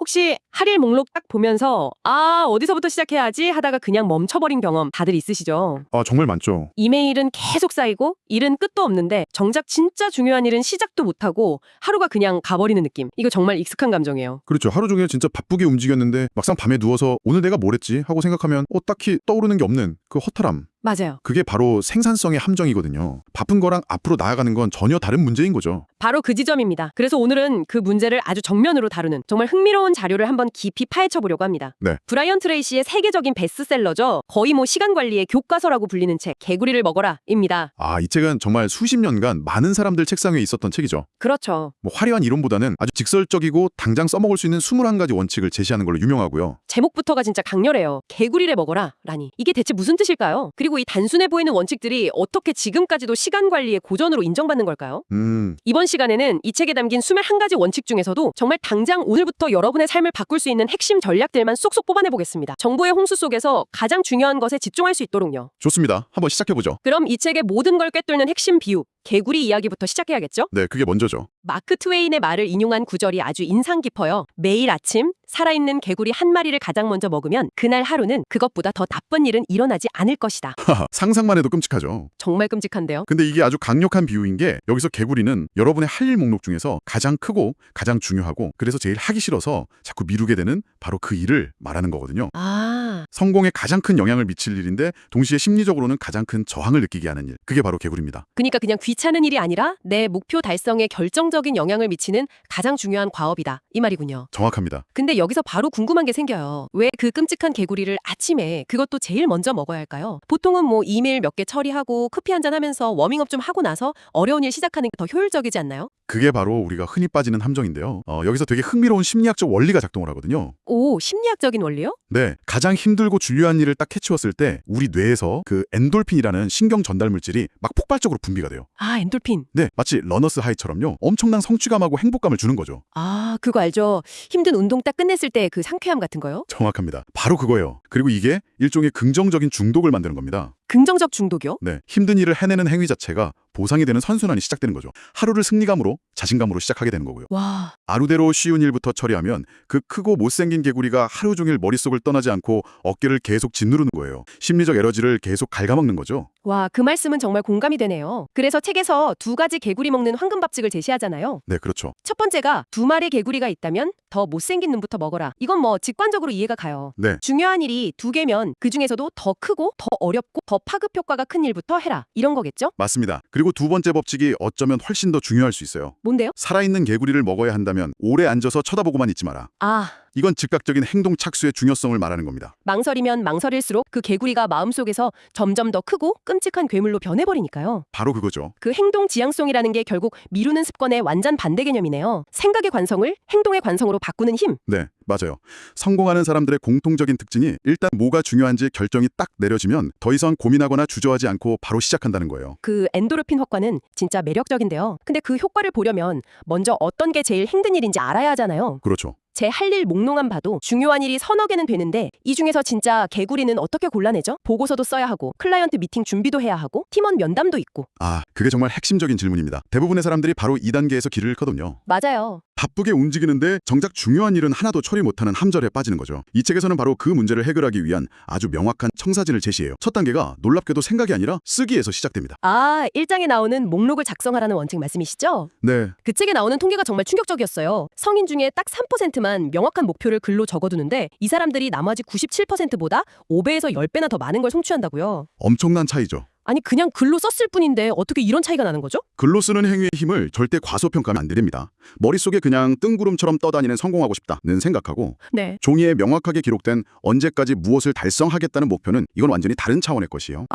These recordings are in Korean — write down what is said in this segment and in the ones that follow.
혹시 할일 목록 딱 보면서 어디서부터 시작해야 하지 하다가 그냥 멈춰버린 경험 다들 있으시죠? 정말 많죠. 이메일은 계속 쌓이고 일은 끝도 없는데 정작 진짜 중요한 일은 시작도 못하고 하루가 그냥 가버리는 느낌. 이거 정말 익숙한 감정이에요. 그렇죠. 하루 종일 진짜 바쁘게 움직였는데 막상 밤에 누워서 오늘 내가 뭘 했지 하고 생각하면 딱히 떠오르는 게 없는 그 허탈함. 맞아요. 그게 바로 생산성의 함정이거든요. 바쁜 거랑 앞으로 나아가는 건 전혀 다른 문제인 거죠. 바로 그 지점입니다. 그래서 오늘은 그 문제를 아주 정면으로 다루는 정말 흥미로운 자료를 한번 깊이 파헤쳐 보려고 합니다. 네. 브라이언 트레이시의 세계적인 베스트셀러죠. 거의 시간 관리의 교과서라고 불리는 책 개구리를 먹어라입니다. 이 책은 정말 수십 년간 많은 사람들 책상 위에 있었던 책이죠. 그렇죠. 화려한 이론보다는 아주 직설적이고 당장 써먹을 수 있는 21가지 원칙을 제시하는 걸로 유명하고요. 제목부터가 진짜 강렬해요. 개구리를 먹어라라니. 이게 대체 무슨 뜻일까요? 그리고 이 단순해 보이는 원칙들이 어떻게 지금까지도 시간 관리의 고전으로 인정받는 걸까요? 이번 시간에는 이 책에 담긴 21가지 원칙 중에서도 정말 당장 오늘부터 여러분의 삶을 바꿀 수 있는 핵심 전략들만 쏙쏙 뽑아내보겠습니다. 정보의 홍수 속에서 가장 중요한 것에 집중할 수 있도록요. 좋습니다. 한번 시작해보죠. 그럼 이 책의 모든 걸 꿰뚫는 핵심 비유, 개구리 이야기부터 시작해야겠죠? 네, 그게 먼저죠. 마크 트웨인의 말을 인용한 구절이 아주 인상 깊어요. 매일 아침 살아있는 개구리 한 마리를 가장 먼저 먹으면 그날 하루는 그것보다 더 나쁜 일은 일어나지 않을 것이다. 상상만 해도 끔찍하죠. 정말 끔찍한데요? 근데 이게 아주 강력한 비유인 게 여기서 개구리는 여러분의 할 일 목록 중에서 가장 크고 가장 중요하고 그래서 제일 하기 싫어서 자꾸 미루게 되는 바로 그 일을 말하는 거거든요. 성공에 가장 큰 영향을 미칠 일인데 동시에 심리적으로는 가장 큰 저항을 느끼게 하는 일. 그게 바로 개구리입니다. 그러니까 그냥 귀찮은 일이 아니라 내 목표 달성에 결정적인 영향을 미치는 가장 중요한 과업이다. 이 말이군요. 정확합니다. 근데 여기서 바로 궁금한 게 생겨요. 왜 그 끔찍한 개구리를 아침에 그것도 제일 먼저 먹어야 할까요? 보통은 이메일 몇 개 처리하고 커피 한잔 하면서 워밍업 좀 하고 나서 어려운 일 시작하는 게 더 효율적이지 않나요? 그게 바로 우리가 흔히 빠지는 함정인데요. 여기서 되게 흥미로운 심리학적 원리가 작동을 하거든요. 오, 심리학적인 원리요? 네, 가장 힘들고 중요한 일을 딱 캐치웠을 때 우리 뇌에서 그 엔돌핀이라는 신경 전달 물질이 막 폭발적으로 분비가 돼요. 엔돌핀. 네, 마치 러너스 하이처럼요. 엄청난 성취감하고 행복감을 주는 거죠. 그거 알죠? 힘든 운동 딱 끝냈을 때 그 상쾌함 같은 거요? 정확합니다. 바로 그거예요. 그리고 이게 일종의 긍정적인 중독을 만드는 겁니다. 긍정적 중독이요? 네, 힘든 일을 해내는 행위 자체가 보상이 되는 선순환이 시작되는 거죠. 하루를 승리감으로, 자신감으로 시작하게 되는 거고요. 와. 아루대로 쉬운 일부터 처리하면 그 크고 못생긴 개구리가 하루 종일 머릿속을 떠나지 않고 어깨를 계속 짓누르는 거예요. 심리적 에너지를 계속 갉아먹는 거죠. 와, 그 말씀은 정말 공감이 되네요. 그래서 책에서 2가지 개구리 먹는 황금밥칙을 제시하잖아요. 네, 그렇죠. 첫 번째가 2마리 개구리가 있다면 더 못생긴 놈부터 먹어라. 이건 직관적으로 이해가 가요. 네. 중요한 일이 2개면 그중에서도 더 크고 더 어렵고 더 파급 효과가 큰 일부터 해라. 이런 거겠죠? 맞습니다. 그리고 두 번째 법칙이 어쩌면 훨씬 더 중요할 수 있어요. 뭔데요? 살아있는 개구리를 먹어야 한다면 오래 앉아서 쳐다보고만 있지 마라. 이건 즉각적인 행동 착수의 중요성을 말하는 겁니다. 망설이면 망설일수록 그 개구리가 마음속에서 점점 더 크고 끔찍한 괴물로 변해버리니까요. 바로 그거죠. 그 행동 지향성이라는 게 결국 미루는 습관의 완전 반대 개념이네요. 생각의 관성을 행동의 관성으로 바꾸는 힘. 네, 맞아요. 성공하는 사람들의 공통적인 특징이 일단 뭐가 중요한지 결정이 딱 내려지면 더 이상 고민하거나 주저하지 않고 바로 시작한다는 거예요. 그 엔도르핀 효과는 진짜 매력적인데요. 근데 그 효과를 보려면 먼저 어떤 게 제일 힘든 일인지 알아야 하잖아요. 그렇죠. 제 할 일 목록만 봐도 중요한 일이 서너 개는 되는데 이 중에서 진짜 개구리는 어떻게 골라내죠? 보고서도 써야 하고 클라이언트 미팅 준비도 해야 하고 팀원 면담도 있고. 그게 정말 핵심적인 질문입니다. 대부분의 사람들이 바로 2단계에서 길을 잃거든요. 맞아요. 바쁘게 움직이는데 정작 중요한 일은 하나도 처리 못하는 함절에 빠지는 거죠. 이 책에서는 바로 그 문제를 해결하기 위한 아주 명확한 청사진을 제시해요. 첫 단계가 놀랍게도 생각이 아니라 쓰기에서 시작됩니다. 1장에 나오는 목록을 작성하라는 원칙 말씀이시죠? 네. 그 책에 나오는 통계가 정말 충격적이었어요. 성인 중에 딱 3%만 명확한 목표를 글로 적어두는데 이 사람들이 나머지 97%보다 5배에서 10배나 더 많은 걸 성취한다고요. 엄청난 차이죠. 아니 그냥 글로 썼을 뿐인데 어떻게 이런 차이가 나는 거죠? 글로 쓰는 행위의 힘을 절대 과소평가하면 안 됩니다. 머릿속에 그냥 뜬구름처럼 떠다니는 성공하고 싶다는 생각하고 네. 종이에 명확하게 기록된 언제까지 무엇을 달성하겠다는 목표는 이건 완전히 다른 차원의 것이에요.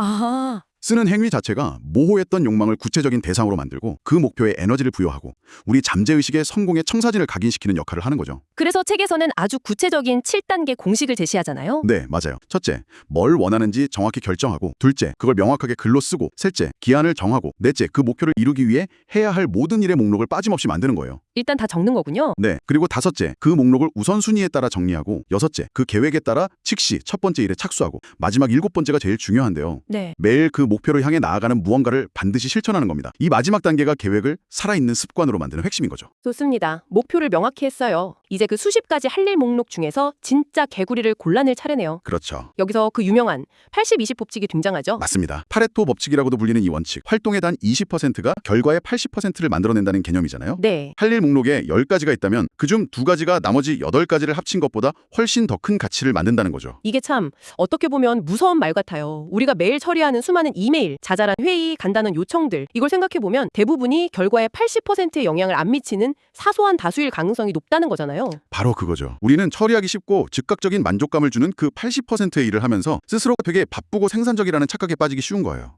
쓰는 행위 자체가 모호했던 욕망을 구체적인 대상으로 만들고 그 목표에 에너지를 부여하고 우리 잠재의식의 성공의 청사진을 각인시키는 역할을 하는 거죠. 그래서 책에서는 아주 구체적인 7단계 공식을 제시하잖아요. 네, 맞아요. 첫째, 뭘 원하는지 정확히 결정하고 둘째, 그걸 명확하게 글로 쓰고 셋째, 기한을 정하고 넷째, 그 목표를 이루기 위해 해야 할 모든 일의 목록을 빠짐없이 만드는 거예요. 일단 다 적는 거군요. 네, 그리고 다섯째, 그 목록을 우선순위에 따라 정리하고 여섯째, 그 계획에 따라 즉시 첫 번째 일에 착수하고 마지막 7번째가 제일 중요한데요. 네. 매일 그 목표를 향해 나아가는 무언가를 반드시 실천하는 겁니다. 이 마지막 단계가 계획을 살아있는 습관으로 만드는 핵심인 거죠. 좋습니다. 목표를 명확히 했어요. 이제 그 수십 가지 할 일 목록 중에서 진짜 개구리를 골라낼 차례네요. 그렇죠. 여기서 그 유명한 80-20 법칙이 등장하죠. 맞습니다. 파레토 법칙이라고도 불리는 이 원칙. 활동의 단 20%가 결과의 80%를 만들어낸다는 개념이잖아요. 네. 할 일 목록에 10가지가 있다면 그중 2가지가 나머지 8가지를 합친 것보다 훨씬 더 큰 가치를 만든다는 거죠. 이게 참 어떻게 보면 무서운 말 같아요. 우리가 매일 처리하는 수많은 이메일, 자잘한 회의, 간단한 요청들 이걸 생각해보면 대부분이 결과에 80%의 영향을 안 미치는 사소한 다수일 가능성이 높다는 거잖아요. 바로 그거죠. 우리는 처리하기 쉽고 즉각적인 만족감을 주는 그 80%의 일을 하면서 스스로가 되게 바쁘고 생산적이라는 착각에 빠지기 쉬운 거예요.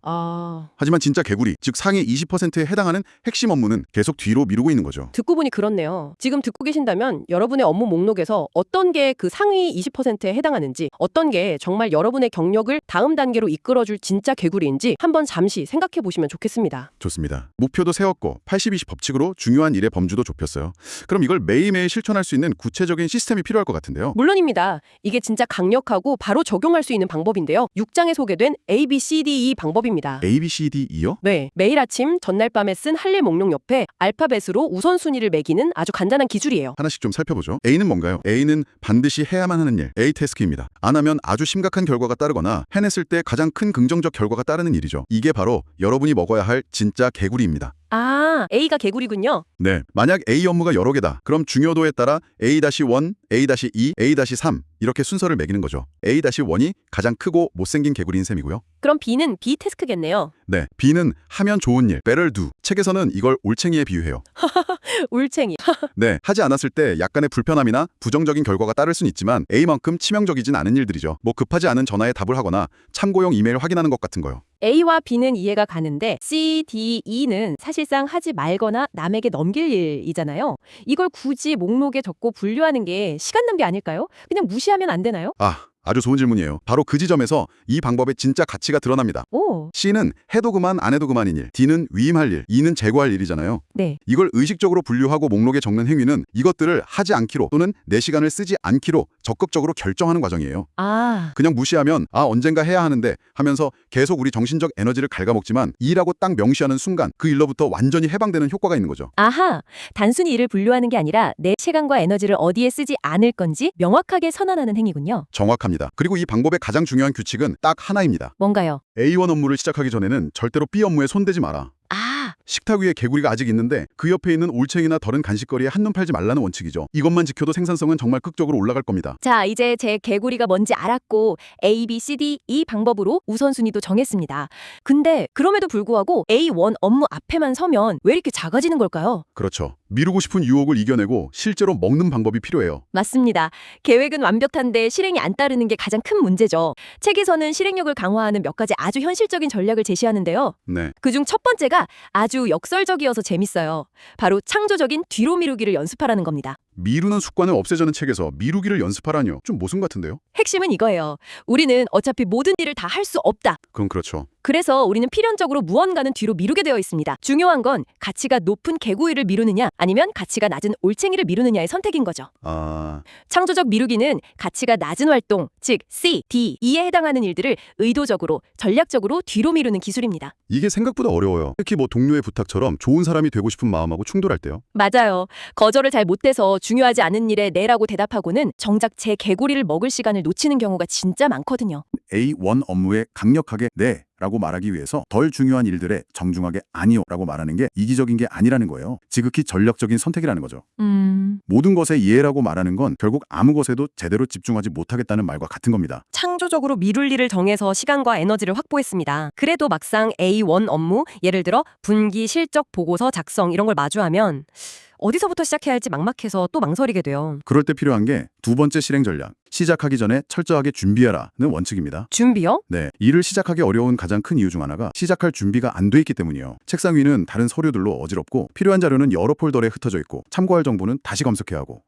하지만 진짜 개구리, 즉 상위 20%에 해당하는 핵심 업무는 계속 뒤로 미루고 있는 거죠. 듣고 보니 그렇네요. 지금 듣고 계신다면 여러분의 업무 목록에서 어떤 게 그 상위 20%에 해당하는지, 어떤 게 정말 여러분의 경력을 다음 단계로 이끌어줄 진짜 개구리인지 한번 잠시 생각해 보시면 좋겠습니다. 좋습니다. 목표도 세웠고 80-20 법칙으로 중요한 일의 범주도 좁혔어요. 그럼 이걸 매일매일 실천할 수 있는 구체적인 시스템이 필요할 것 같은데요. 물론입니다. 이게 진짜 강력하고 바로 적용할 수 있는 방법인데요. 6장에 소개된 ABCDE 방법입니다. ABCDE요? 네, 매일 아침 전날 밤에 쓴 할 일 목록 옆에 알파벳으로 우선순위를 매기는 아주 간단한 기술이에요. 하나씩 좀 살펴보죠. A는 뭔가요? A는 반드시 해야만 하는 일, A 태스크입니다. 안 하면 아주 심각한 결과가 따르거나 해냈을 때 가장 큰 긍정적 결과가 따르는 일이죠. 이게 바로 여러분이 먹어야 할 진짜 개구리입니다. A가 개구리군요. 네, 만약 A 업무가 여러 개다. 그럼 중요도에 따라 A-1, A-2, A-3 이렇게 순서를 매기는 거죠. A-1이 가장 크고 못생긴 개구리인 셈이고요. 그럼 B는 B 태스크겠네요. 네, B는 하면 좋은 일, better do. 책에서는 이걸 올챙이에 비유해요. 울챙이. 네, 하지 않았을 때 약간의 불편함이나 부정적인 결과가 따를 순 있지만 A만큼 치명적이진 않은 일들이죠. 뭐 급하지 않은 전화에 답을 하거나 참고용 이메일 확인하는 것 같은 거요. A와 B는 이해가 가는데 C, D, E는 사실상 하지 말거나 남에게 넘길 일이잖아요. 이걸 굳이 목록에 적고 분류하는 게 시간 낭비 아닐까요? 그냥 무시하면 안 되나요? 아주 좋은 질문이에요. 바로 그 지점에서 이 방법의 진짜 가치가 드러납니다. C는 해도 그만 안 해도 그만인 일, D는 위임할 일, E는 제거할 일이잖아요. 네. 이걸 의식적으로 분류하고 목록에 적는 행위는 이것들을 하지 않기로 또는 내 시간을 쓰지 않기로 적극적으로 결정하는 과정이에요. 그냥 무시하면 언젠가 해야 하는데 하면서 계속 우리 정신적 에너지를 갉아먹지만 일하고 딱 명시하는 순간 그 일로부터 완전히 해방되는 효과가 있는 거죠. 단순히 일을 분류하는 게 아니라 내 시간과 에너지를 어디에 쓰지 않을 건지 명확하게 선언하는 행위군요. 정확합니다. 그리고 이 방법의 가장 중요한 규칙은 딱 하나입니다. 뭔가요? A1 업무를 시작하기 전에는 절대로 B 업무에 손대지 마라. 식탁 위에 개구리가 아직 있는데 그 옆에 있는 올챙이나 다른 간식거리에 한눈 팔지 말라는 원칙이죠. 이것만 지켜도 생산성은 정말 극적으로 올라갈 겁니다. 자, 이제 제 개구리가 뭔지 알았고 A, B, C, D, E 방법으로 우선순위도 정했습니다. 근데 그럼에도 불구하고 A1 업무 앞에만 서면 왜 이렇게 작아지는 걸까요? 그렇죠. 미루고 싶은 유혹을 이겨내고 실제로 먹는 방법이 필요해요. 맞습니다. 계획은 완벽한데 실행이 안 따르는 게 가장 큰 문제죠. 책에서는 실행력을 강화하는 몇 가지 아주 현실적인 전략을 제시하는데요. 네. 그중 첫 번째가 아주 역설적이어서 재밌어요. 바로 창조적인 뒤로 미루기를 연습하라는 겁니다. 미루는 습관을 없애자는 책에서 미루기를 연습하라뇨. 좀 모순 같은데요? 핵심은 이거예요. 우리는 어차피 모든 일을 다 할 수 없다. 그건 그렇죠. 그래서 우리는 필연적으로 무언가는 뒤로 미루게 되어 있습니다. 중요한 건 가치가 높은 개구리를 미루느냐 아니면 가치가 낮은 올챙이를 미루느냐의 선택인 거죠. 창조적 미루기는 가치가 낮은 활동, 즉 C, D, E에 해당하는 일들을 의도적으로, 전략적으로 뒤로 미루는 기술입니다. 이게 생각보다 어려워요. 특히 동료의 부탁처럼 좋은 사람이 되고 싶은 마음하고 충돌할 때요. 맞아요. 거절을 잘 못해서 중요하지 않은 일에 네라고 대답하고는 정작 제 개구리를 먹을 시간을 놓치는 경우가 진짜 많거든요. A1 업무에 강력하게 네 라고 말하기 위해서 덜 중요한 일들에 정중하게 아니요 라고 말하는 게 이기적인 게 아니라는 거예요. 지극히 전략적인 선택이라는 거죠. 모든 것에 예라고 말하는 건 결국 아무 것에도 제대로 집중하지 못하겠다는 말과 같은 겁니다. 창조적으로 미룰 일을 정해서 시간과 에너지를 확보했습니다. 그래도 막상 A1 업무, 예를 들어 분기 실적 보고서 작성 이런 걸 마주하면 어디서부터 시작해야 할지 막막해서 또 망설이게 돼요. 그럴 때 필요한 게 두 번째 실행 전략. 시작하기 전에 철저하게 준비하라는 원칙입니다. 준비요? 네, 일을 시작하기 어려운 가장 큰 이유 중 하나가 시작할 준비가 안 돼 있기 때문이에요. 책상 위는 다른 서류들로 어지럽고 필요한 자료는 여러 폴더에 흩어져 있고 참고할 정보는 다시 검색해야 하고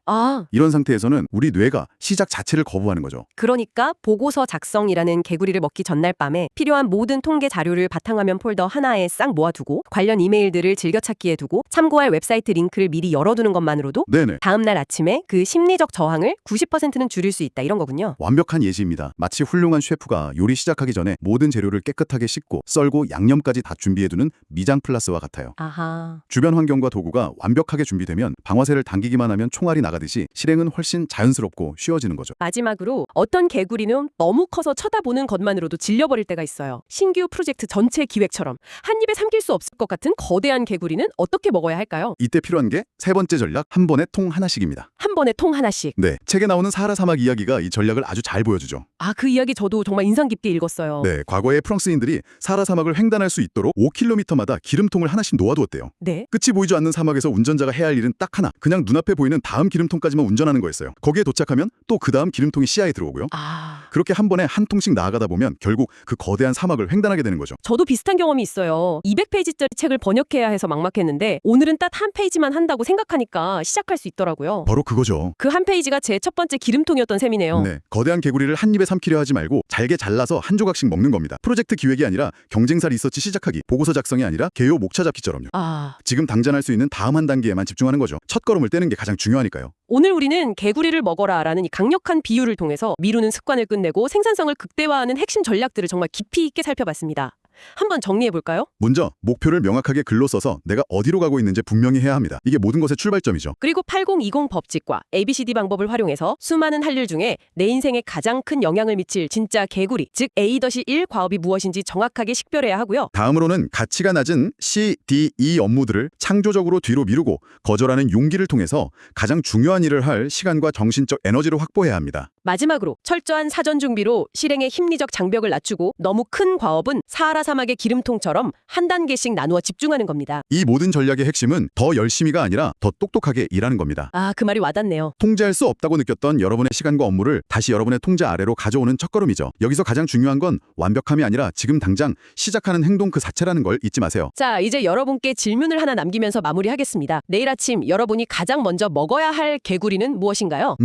이런 상태에서는 우리 뇌가 시작 자체를 거부하는 거죠. 그러니까 보고서 작성이라는 개구리를 먹기 전날 밤에 필요한 모든 통계 자료를 바탕화면 폴더 하나에 싹 모아두고 관련 이메일들을 즐겨찾기에 두고 참고할 웹사이트 링크를 미리 열어두는 것만으로도 네네. 다음날 아침에 그 심리적 저항을 90%는 줄일 수 있다 이런 거군요. 완벽한 예시입니다. 마치 훌륭한 셰프가 요리 시작하기 전에 모든 재료를 깨끗하게 씻고 썰고 양념까지 다 준비해두는 미장 플라스와 같아요. 아하. 주변 환경과 도구가 완벽하게 준비되면 방아쇠를 당기기만 하면 총알이 나가듯이 실행은 훨씬 자연스럽고 쉬워지는 거죠. 마지막으로 어떤 개구리는 너무 커서 쳐다보는 것만으로도 질려버릴 때가 있어요. 신규 프로젝트 전체 기획처럼 한 입에 삼킬 수 없을 것 같은 거대한 개구리는 어떻게 먹어야 할까요? 이때 필요한 게 세 번째 전략, 한 번에 통 하나씩입니다. 한 번에 통 하나씩. 네, 책에 나오는 사하라 사막 이야기가 이 전략을 아주 잘 보여주죠. 아, 그 이야기 저도 정말 인상 깊게 읽었어요. 네, 과거에 프랑스인들이 사하라 사막을 횡단할 수 있도록 5km마다 기름통을 하나씩 놓아두었대요. 네. 끝이 보이지 않는 사막에서 운전자가 해야 할 일은 딱 하나, 그냥 눈앞에 보이는 다음 기름통까지만 운전하는 거였어요. 거기에 도착하면 또 그 다음 기름통이 시야에 들어오고요. 아, 그렇게 한 번에 한 통씩 나아가다 보면 결국 그 거대한 사막을 횡단하게 되는 거죠. 저도 비슷한 경험이 있어요. 200페이지짜리 책을 번역해야 해서 막막했는데 오늘은 딱 한 페이지만 한다고 생각하니까 시작할 수 있더라고요. 바로 그거죠. 그 한 페이지가 제 첫 번째 기름통이었던 셈이네요. 네, 거대한 개구리를 한 입에 삼키려 하지 말고 잘게 잘라서 한 조각씩 먹는 겁니다. 프로젝트 기획이 아니라 경쟁사 리서치 시작하기, 보고서 작성이 아니라 개요 목차 잡기처럼요. 아, 지금 당장 할 수 있는 다음 한 단계에만 집중하는 거죠. 첫 걸음을 떼는 게 가장 중요하니까요. 오늘 우리는 개구리를 먹어라라는 이 강력한 비유를 통해서 미루는 습관을 끝내고 생산성을 극대화하는 핵심 전략들을 정말 깊이 있게 살펴봤습니다. 한번 정리해볼까요? 먼저 목표를 명확하게 글로 써서 내가 어디로 가고 있는지 분명히 해야 합니다. 이게 모든 것의 출발점이죠. 그리고 8020 법칙과 ABCD 방법을 활용해서 수많은 할 일 중에 내 인생에 가장 큰 영향을 미칠 진짜 개구리, 즉 A-1 과업이 무엇인지 정확하게 식별해야 하고요. 다음으로는 가치가 낮은 C, D, E 업무들을 창조적으로 뒤로 미루고 거절하는 용기를 통해서 가장 중요한 일을 할 시간과 정신적 에너지를 확보해야 합니다. 마지막으로 철저한 사전 준비로 실행의 심리적 장벽을 낮추고 너무 큰 과업은 사하라 사막의 기름통처럼 한 단계씩 나누어 집중하는 겁니다. 이 모든 전략의 핵심은 더 열심히가 아니라 더 똑똑하게 일하는 겁니다. 아, 그 말이 와닿네요. 통제할 수 없다고 느꼈던 여러분의 시간과 업무를 다시 여러분의 통제 아래로 가져오는 첫걸음이죠. 여기서 가장 중요한 건 완벽함이 아니라 지금 당장 시작하는 행동 그 자체라는 걸 잊지 마세요. 자, 이제 여러분께 질문을 하나 남기면서 마무리하겠습니다. 내일 아침 여러분이 가장 먼저 먹어야 할 개구리는 무엇인가요?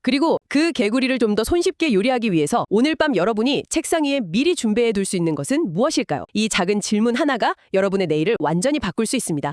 그리고 그 개구리를 좀 더 손쉽게 요리하기 위해서 오늘 밤 여러분이 책상 위에 미리 준비해 둘 수 있는 것은 무엇일까요? 이 작은 질문 하나가 여러분의 내일을 완전히 바꿀 수 있습니다.